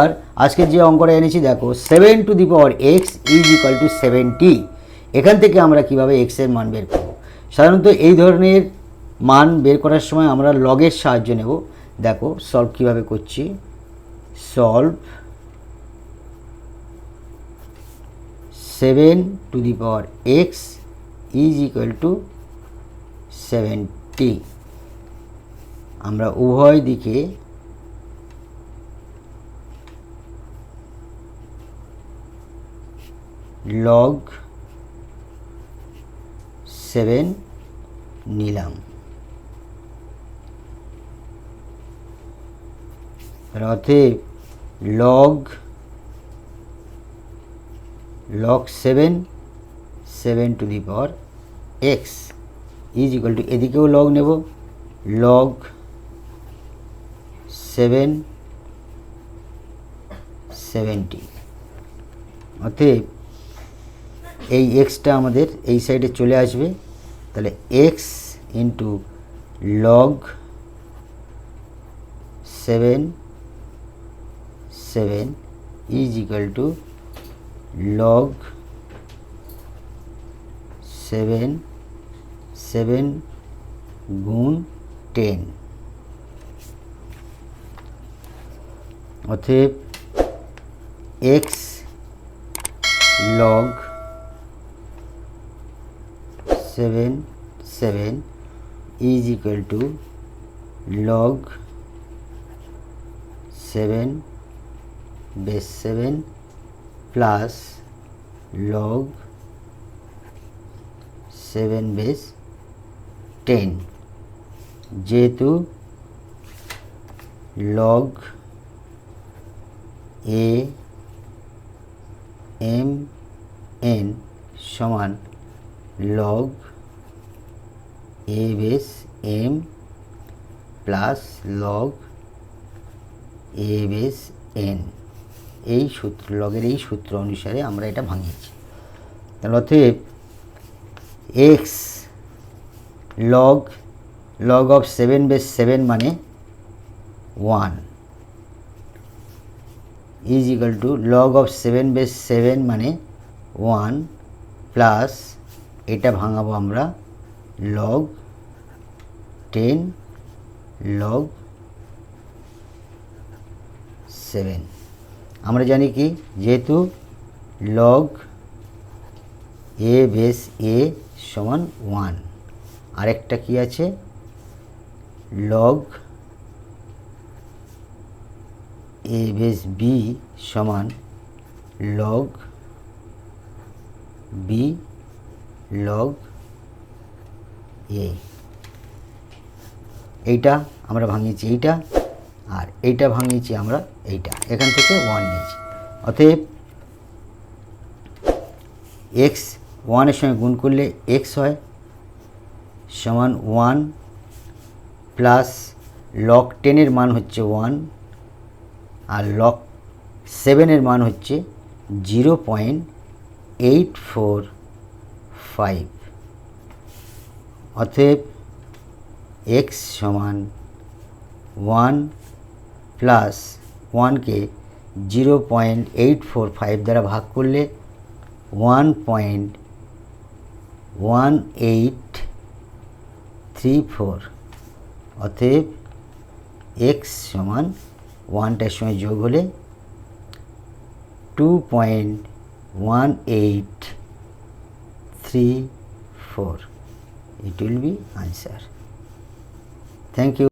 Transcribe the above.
আর আজকে যে অঙ্কটা এনেছি দেখো 7 to the power x is equal to 70। এখান থেকে আমরা কিভাবে এক্স এর মান বের করব। সাধারণত এই ধরনের মান বের করার সময় আমরা লগের সাহায্য নেব। দেখো সলভ কিভাবে করছি। Solve 7 to the power x is equal to 70। আমরা উভয় দিকে log 7 নিলাম। অতএব log 7 to the power x is equal to, এদিকেও লগ নেব, log 7 70। অতএব এই এক্সটা আমাদের এই সাইডে চলে আসবে, তাহলে x into log 7 is equal to log 7 গুণ 10। অতএব x log 7 is equal to log 7 base 7 plus log 7 base 10। যেহেতু log a m n সমান log a base m plus log a base n, এই সূত্র লগের এই সূত্র অনুসারে আমরা এটা ভাঙিয়েছি। তাহলে অতএব এক্স log অফ 7 বেস 7 মানে 1 is equal to log of 7 base 7 মানে 1 প্লাস এটা ভাঙাবো আমরা log 10 log 7। আমরা জানি কি, যেহেতু log a বেস a সমান 1, আরেকটা কি আছে log a বেস b সমান log b log a। এইটা আমরা ভাঙিয়েছি এইটা, আর এইটা ভাঙিয়েছি আমরা এইটা, এখান থেকে 1 নিয়েছি। অতএব এক্স 1-এর সঙ্গে গুণ করলে এক্স হয় সমান 1 প্লাস log 10-এর মান হচ্ছে 1 আর log 7-এর মান হচ্ছে 0.845। অতএব এক্স সমান 1 প্লাস 1কে 0.845 দ্বারা ভাগ করলে 1.1834। অতএব এক্স সমান 1টার সঙ্গে যোগ হলে 2.1834। It will be answer. Thank you.